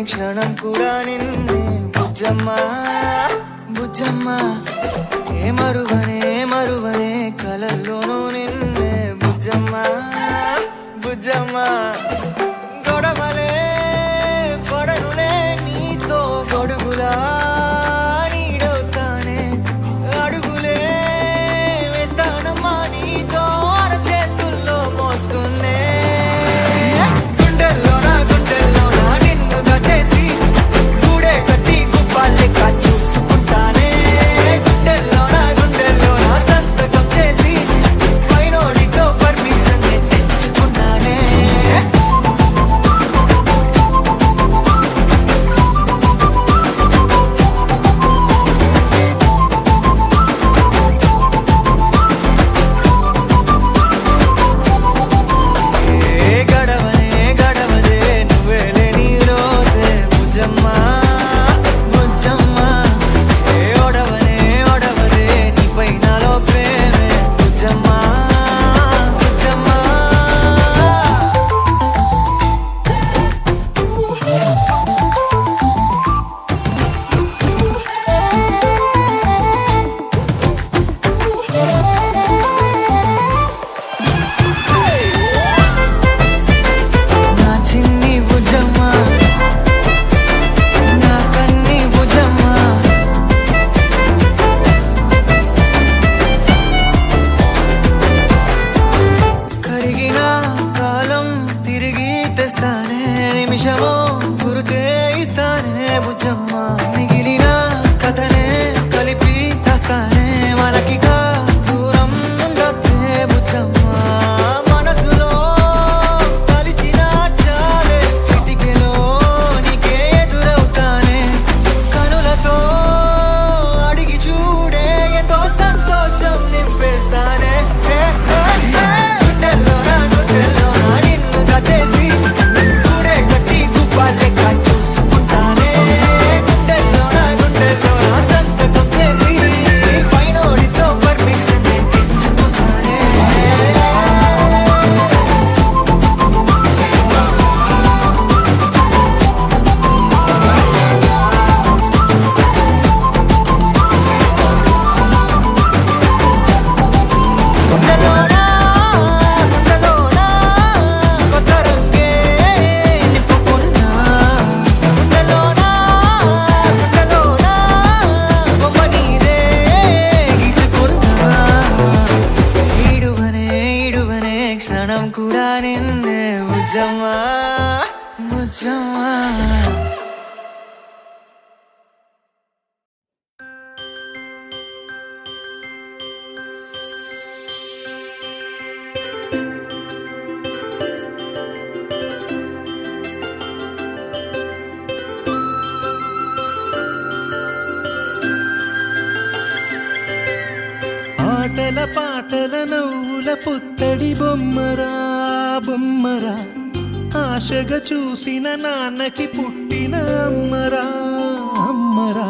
క్షణం కూడా నిన్నే బుజ్జమ్మ బుజ్జమ్మ ఏ మరువనే కలల్లోనూ నిన్నే బుజ్జమ్మ బుజ్జమ్మ గొడవలే పడనులే నీతో గొడుగులా నీడవుతానే అడుగులే వేస్తానమ్మా నీతో అరచేతుల్లో మోస్తున్నే గుండెల్లోనా నిన్ను దచేసి గూడే కట్టి గుప్పాలెక్క చూసుకుంటానే గుండెల్లోనా సంతకం చేసి పైనోడితో పర్మిషన్ తెచ్చుకున్నానే గడవదే నువ్వే లేని రోజే బుజ్జమ్మ బుజ్జమ్మ ఏ ఒడవదే నీపై నాలో ప్రేమే బుజ్జమ్మ బుజ్జమ్మ నా చిన్ని బుజ్జమ్మ నా కన్ని బుజ్జమ్మ కరిగిన కాలం తిరిగి తెస్తానే నిమిషమో గురుతే ఇస్తానే బుజ్జమ్మ మిగిలిన కథనే కలిపి తెస్తానే మనకిగా దూరం ఉండొద్దే బుజ్జమ్మ మనసులో తలిచిన చాలే చిటికెలో నీకే ఎదురవుతానే కనులతో అడిగి చూడే ఎంతో సంతోషం నింపేస్తానే గుండెల్లోనా నిన్ను దచేసి గూడే కట్టి గుప్పాలెక్క చూసుకుంటానే గుండెల్లోనా సంతకం చేసి పైనోడితో పర్మిషన్ తెచ్చుకుంటానే గుండెల్లోనా కొత్త రంగే నింపుకున్నా గుండెల్లోనా బొమ్మ నీదే గీసుకున్నా ఈడువనే క్షణం కూడా నిన్నే బుజ్జమ్మ బుజ్జమ్మ ఆటల పాటల నవ్వుల పుత్తడి బొమ్మరా బొమ్మరా ఆశగా చూసిన నాన్నకి పుట్టిన అమ్మరా అమ్మరా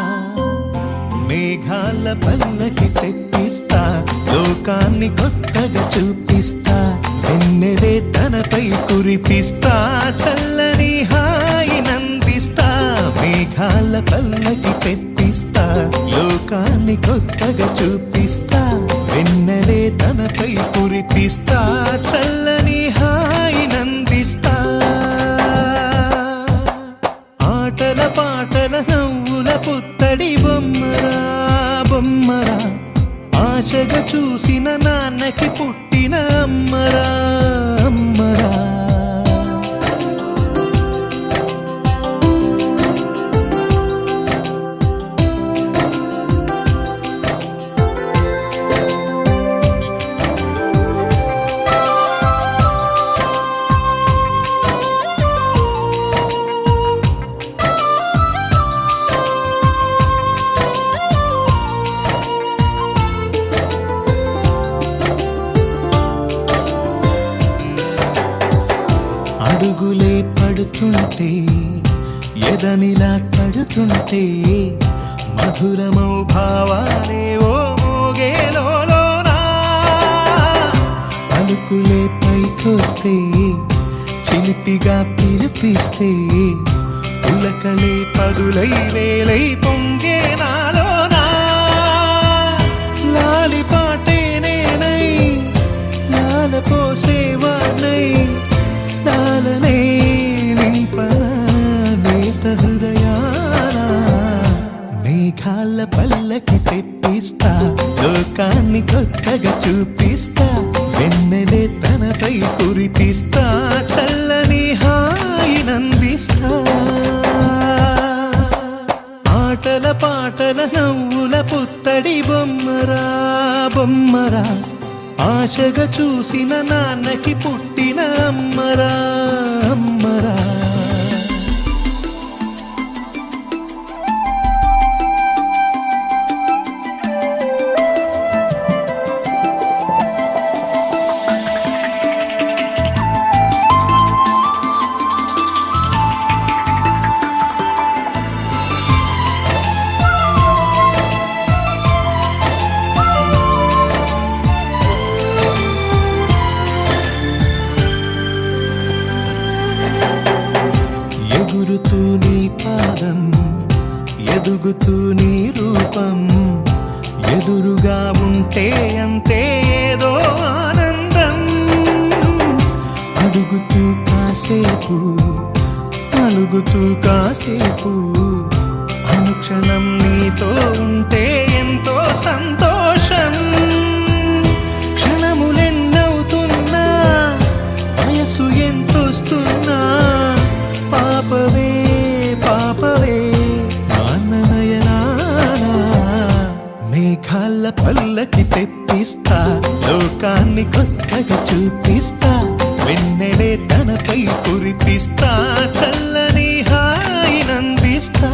మేఘాల పల్లకి తెప్పిస్తా లోకాన్ని కొత్తగా చూపిస్తా వెన్నెలే తనపై కురిపిస్తా చల్లని హాయినందిస్తా మేఘాల పల్లకి తెప్పిస్తా లోకాన్ని కొత్తగా చూపిస్తా వెన్నెలే తనపై కురిపిస్తా చల్లని హాయినందిస్తా ఆటల పాటల నవ్వుల పుత్తడి బొమ్మరా బొమ్మరా ఆశగా చూసిన నాన్నకి పుట్టిన అమ్మరా అమ్మరా వస్తుంటే ఎదనిలా తడుతుంటే మధురమౌ భావాలే ఓ మోగేలోనా పలుకులే పైకొస్తే చిలిపిగా పిలిపిస్తే పులకలే పదులై వేలై పొంగే నాలోనా లాలి పాటే నేనై లాల పోసేవాణ్ణై లాలనే నింపన నేత హృదయాన మేఘాల పల్లకి తెప్పిస్తా లోకాన్ని కొత్తగా చూపిస్తా వెన్నెలే తనపై కురిపిస్తా చల్లని హాయినందిస్తా ఆటల పాటల నవ్వుల పుత్తడి బొమ్మరా బొమ్మరా ఆశగా చూసిన నాన్నకి పుట్టిన అమ్మరా అమ్మరా ఎగురుతూ నీ పాదం ఎదుగుతూ నీ రూపం ఎదురుగా ఉంటే అంతే ఏదో ఆనందం అడుగుతూ కాసేపు అలుగుతూ కాసేపు అనుక్షణం నీతో ఉంటే ఎంతో సంతోషం క్షణములెన్నవుతున్నా వయసు ఎంతొస్తున్నా పాపవే పాపవే నాన్ననయనానా మేఘాల పల్లకి తెప్పిస్తా లోకాన్ని కొత్తగా చూపిస్తా వెన్నెలే తనపై కురిపిస్తా చల్లని హాయినందిస్తా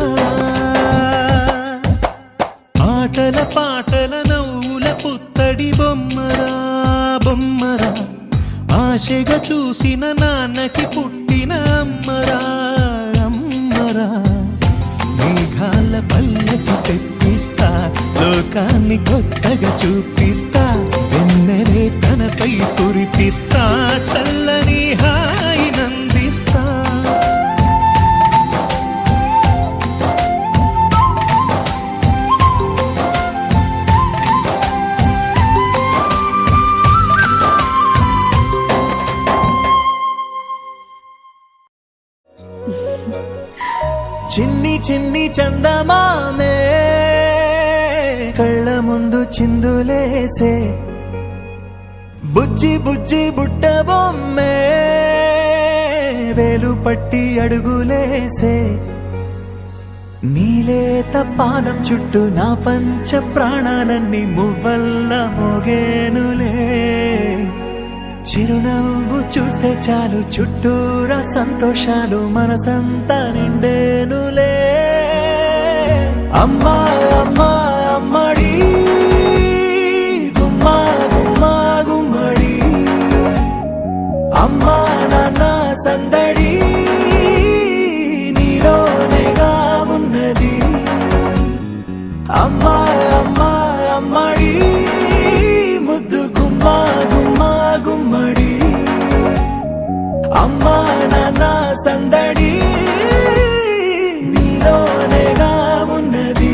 ఆటల పాటల నవ్వుల పుత్తడి బొమ్మరా బొమ్మరా ఆశగా చూసిన నాన్నకి పుట్టిన అమ్మరా అమ్మరా మేఘాల పల్లకి తెప్పిస్తా లోకాన్ని కొత్తగా చూపిస్తా వెన్నెలే తనపై కురిపిస్తా చల్లని హాయినందిస్తా చిన్ని చిన్ని చందమామే కళ్ళ ముందు చిందులేసే బుజ్జి బుజ్జి బుట్ట బొమ్మే వేలు పట్టి అడుగులేసే నీలేత పానం చుట్టూ నా పంచ ప్రాణాలన్నీ మువ్వల్ల మోగేనులే చిరునవ్వు చూస్తే చాలు చుట్టూరా సంతోషాలు మనసంతా నిండేనులే అమ్మా అమ్మా అమ్మడి గుమ్మా గుమ్మా గుమ్మడి అమ్మా నాన్న సందడి నీలోనేగా ఉన్నది అమ్మా అమ్మా అమ్మడి ముద్దు గుమ్మా గుమ్మా గుమ్మడి అమ్మా నాన్న సందడి నీలోనేగా ఉన్నది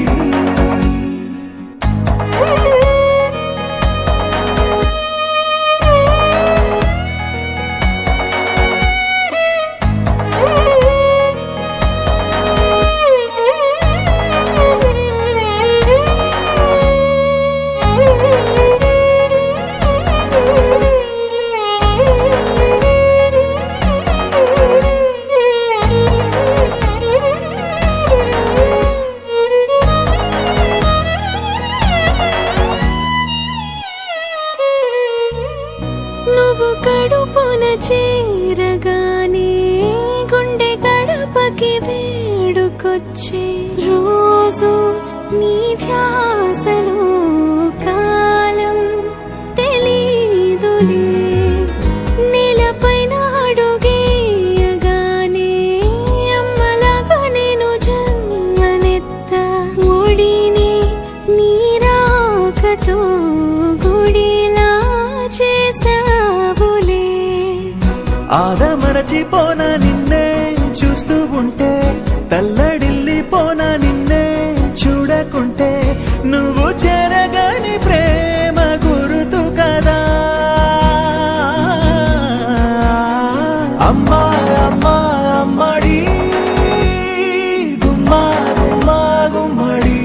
నువ్వు కడుపున చేరగానే గుండె గడపకి వేడుకొచ్చే రోజు నీ ధ్యాసలో కాలం తెలీదులే నేలపైన అడుగేయగానే ఆదమరచిపోనా నిన్నే చూస్తూ ఉంటే, తల్లడిల్లిపోనా నిన్నే చూడకుంటే, నువ్వు చెరగని ప్రేమ గురుతు కదా. అమ్మా అమ్మా అమ్మడి గుమ్మా గుమ్మా గుమ్మడి,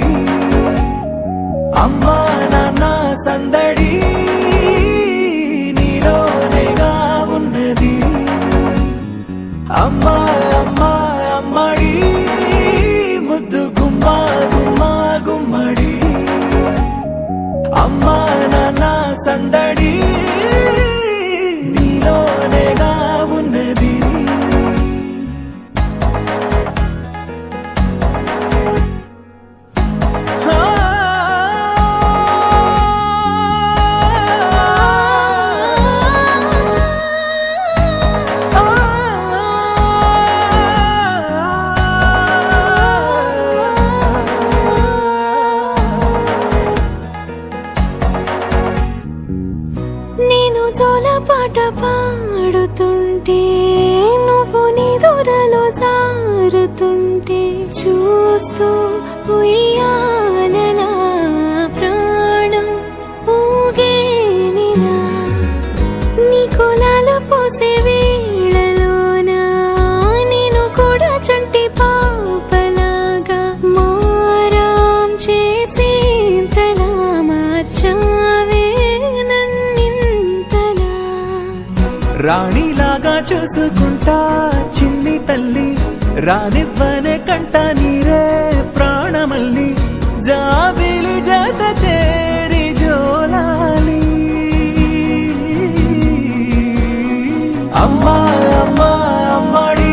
అమ్మా నాన్న సందడి నీలోనేగా ఉన్నది. అమ్మా అమ్మా అమ్మడి ముద్దు గుమ్మా గుమ్మా గుమ్మడి, అమ్మా నాన్న సందడి నీలోనేగా ఉన్నది. నేను జోలపాట పాడుతుంటే, నువ్వు నిదురలో జారుతుంటే, చూస్తూ ఉయ్యాలలా ప్రాణం ఊగేనిలా. నీ కులాల పోసే వేళలోన నేను కూడా చంటి పాపలాగా మారాం చేసేంతలా మార్చావే నన్నింతలా. రాణిలాగా చూసుకుంటా చిన్ని తల్లి, రానివ్వనే కంట నీరే ప్రాణమల్లి, జాబిలి జత చేరి జోలాలి. అమ్మా అమ్మా అమ్మడి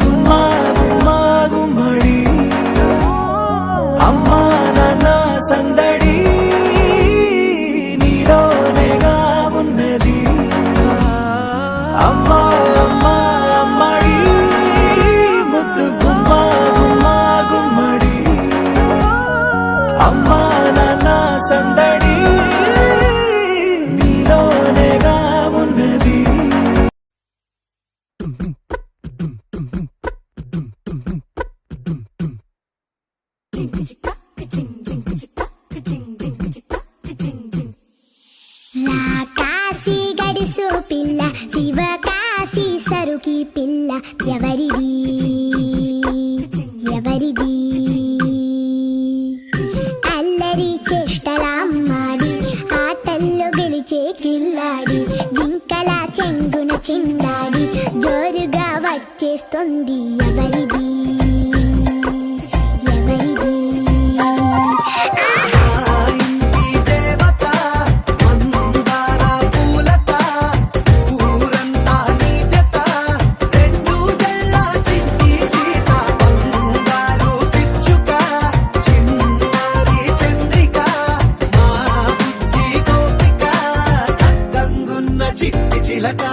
గుమ్మా గుమ్మా గుమ్మడి, అమ్మా నాన్న సందడి నీలోనేగా ఉన్నది. అమ్మా అమ్మా అమ్మడి ముద్దు గుమ్మా గుమ్మా గుమ్మడి, అమ్మా నాన్న సందడి నీలోనేగా ఉన్నది. కాశీ గడిసో పిల్ల, శివ కాశీ సరుకి పిల్ల, ఎవరిది ఎవరిది? అల్లరి చేష్టలామ్మాడి, ఆటల్లో గెలిచే కిల్లాడి, జింకల చెంగున చిందాడి, జోరుగా వచ్చేస్తుంది ఎవరిది ఎవరిది? చిట్టి చిలక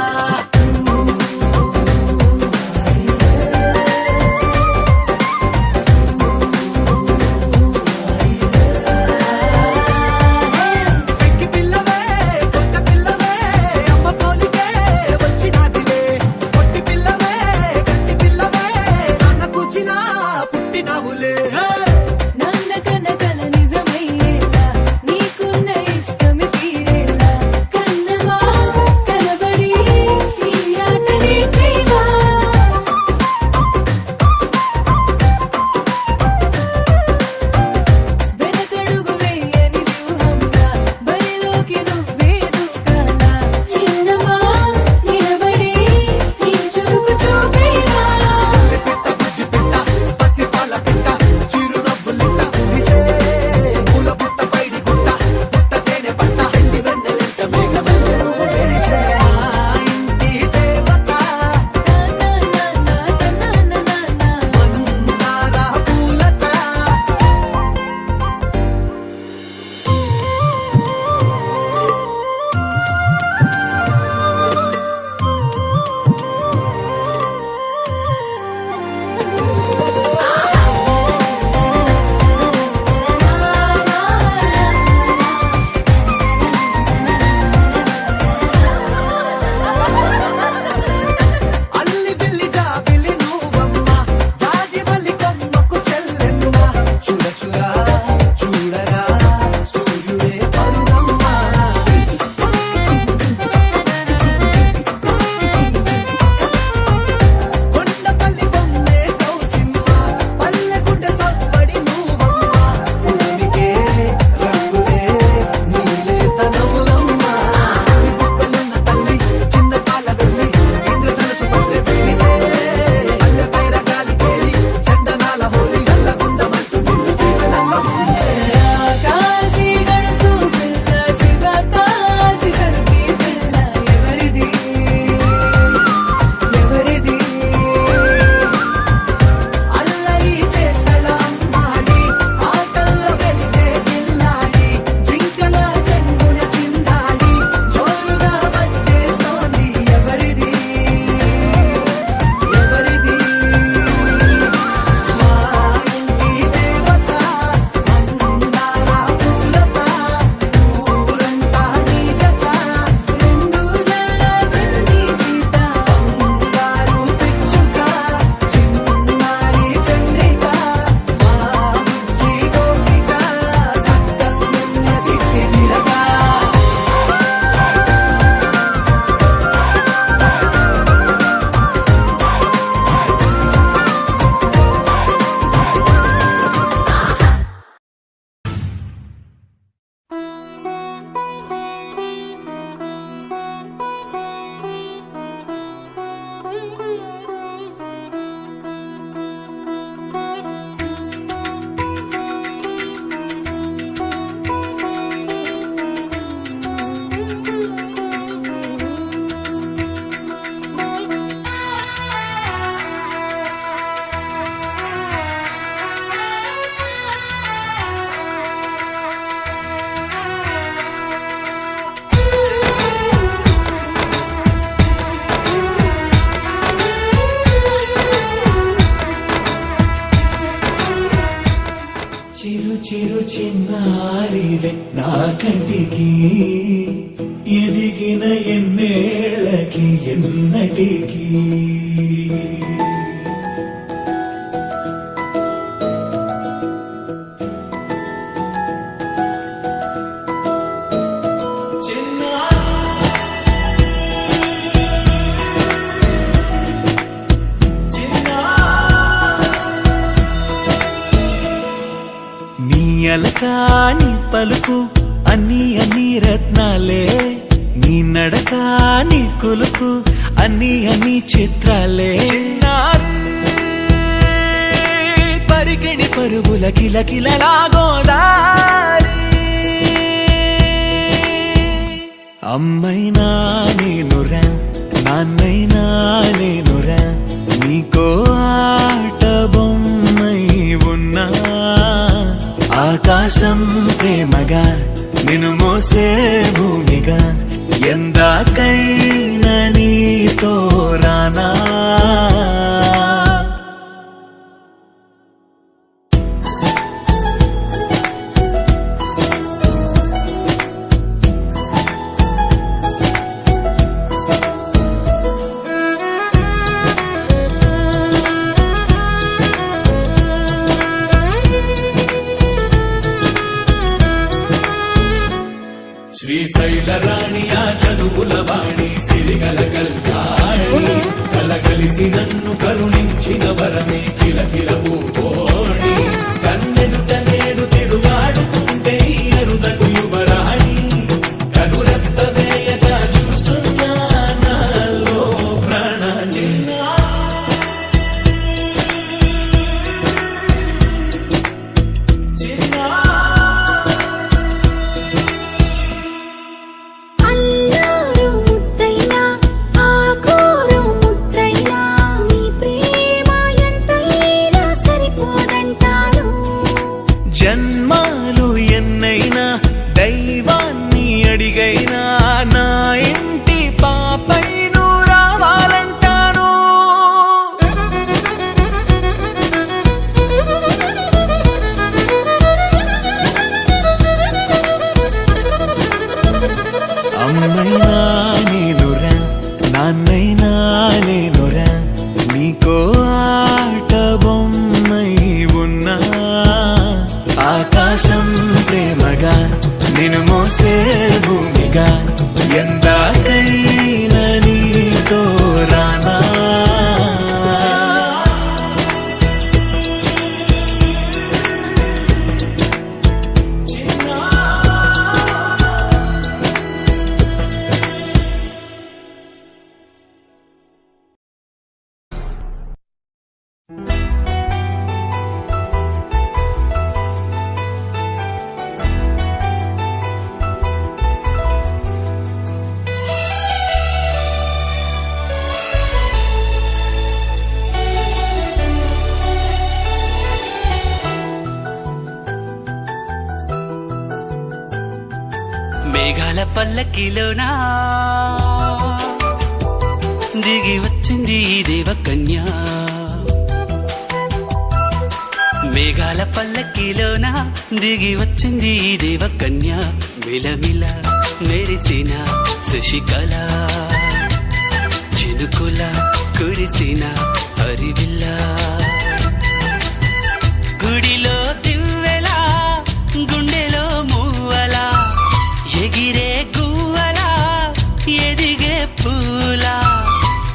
చిరు చిన్నారివే నా కంటికి ఎదిగిన ఎన్నేళ్ళకి ఎన్నటికి అలకాని పలుకు అన్ని అన్ని రత్నాలే నీ నడక నీ కులుకు అన్ని అన్ని చిత్రాలే పరికిణి పరుగుల కిలకిలలాగోదారి అమ్మైనా నేనురా నాన్నైనా నేనురా నీకో ఆట బొమ్మై ఉన్నా ఆకాశం ప్రేమగా నిన్ను మోసే భూమిగా ఎందాకైనా నీతో రానా శ్రీశైల రాణి ఆ చదువుల వాణి సిరిగల కల్యాణి కలగలిసి నన్ను కరుణించిన వరమే కిలకిల పూకోణి కన్నెదుట నేడు తిరుగాడుతుంటే అరుదకు యువరాణి కనురెప్ప వేయగా చూస్తున్నా నాలో ప్రాణ చిన్న జన్మాలు ఎన్నైనా దైవాన్ని అడిగైనా నా ఇంటి పాపై నువ్వు రావాలంటాను అమ్మైనా నేనురా నాన్నైనా నేనురా నీకో ఆట బొమ్మై ఉన్నా ఆకాశం ప్రేమగా నిన్ను మోసే భూమిగా ఎందాకైనా నీతో రానా మేఘాల పల్లకిలోనా దిగి వచ్చింది ఈ దేవకన్య మేఘాల పల్లకిలోనా దిగి వచ్చింది ఈ దేవకన్య మిలమిల మెరిసిన శశికళ చినుకుల కురిసిన హరివిల్ల గుడిలో దివ్వెలా గుండెలో మూవలా ఎగిరే గువ్వలా ఎదిగే పూలా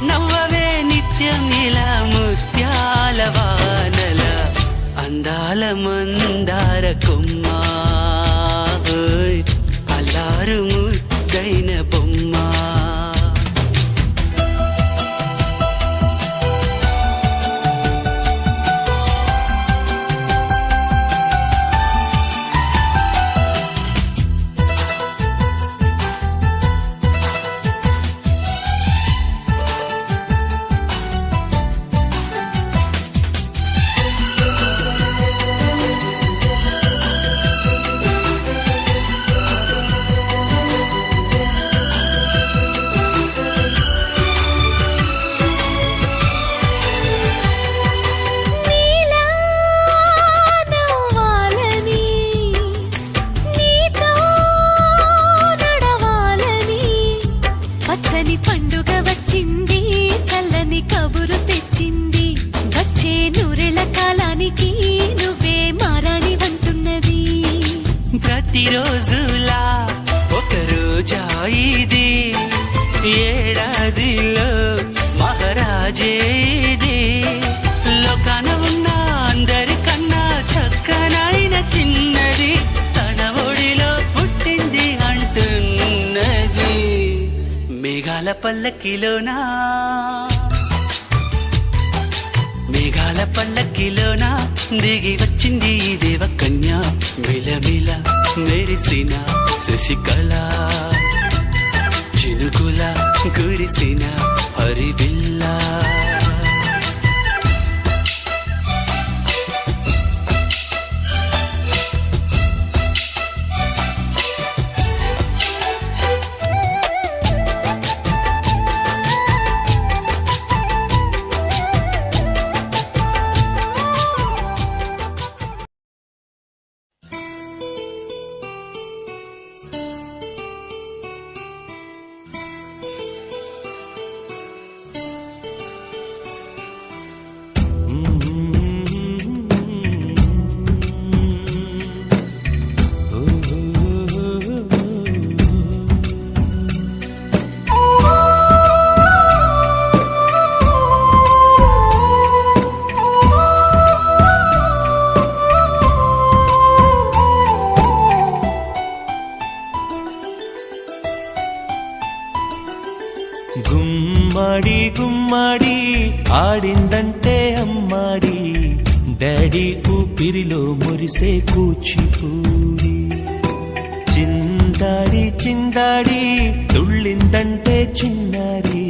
నవ్వవే నిత్యం ఇలా ముత్యాల వానల అందాల మందార కొమ్మ అల్లారు ముద్దైన బొమ్మ ప్రతిరోజులా ఒక రోజా ఇది ఏడాదిలో మహారాజే ఇది లోకాన ఉన్న అందరికన్నా చక్కనైన చిన్నది తన ఒడిలో పుట్టింది అంటున్నది మేఘాల పల్లకిలోనా మేఘాల పల్లకిలోనా దిగి వచ్చింది ఈ దేవకన్య మిలమిల మెరిసిన శశికళ చినుకుల కురిసిన హరివిల్లా గుమ్మడి గుమ్మడి ఆడిందంటే అమ్మాడి డాడీ ఊపిరిలో మురిసే కూచిపూడి చిందాడి చిందాడి తుళ్ళిందంటే చిన్నారి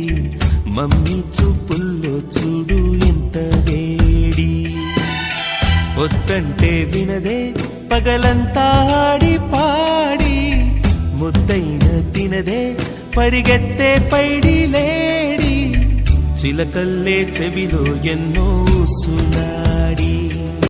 మమ్మీ చూపుల్లో చూడు ఎంత వేడి వద్దంటే వినదే పగలంతా ఆడి పాడి ముద్దైన తినదే పరిగెత్తే పైడి లేడి చిలకల్లే చెవిలో ఎన్నో సులా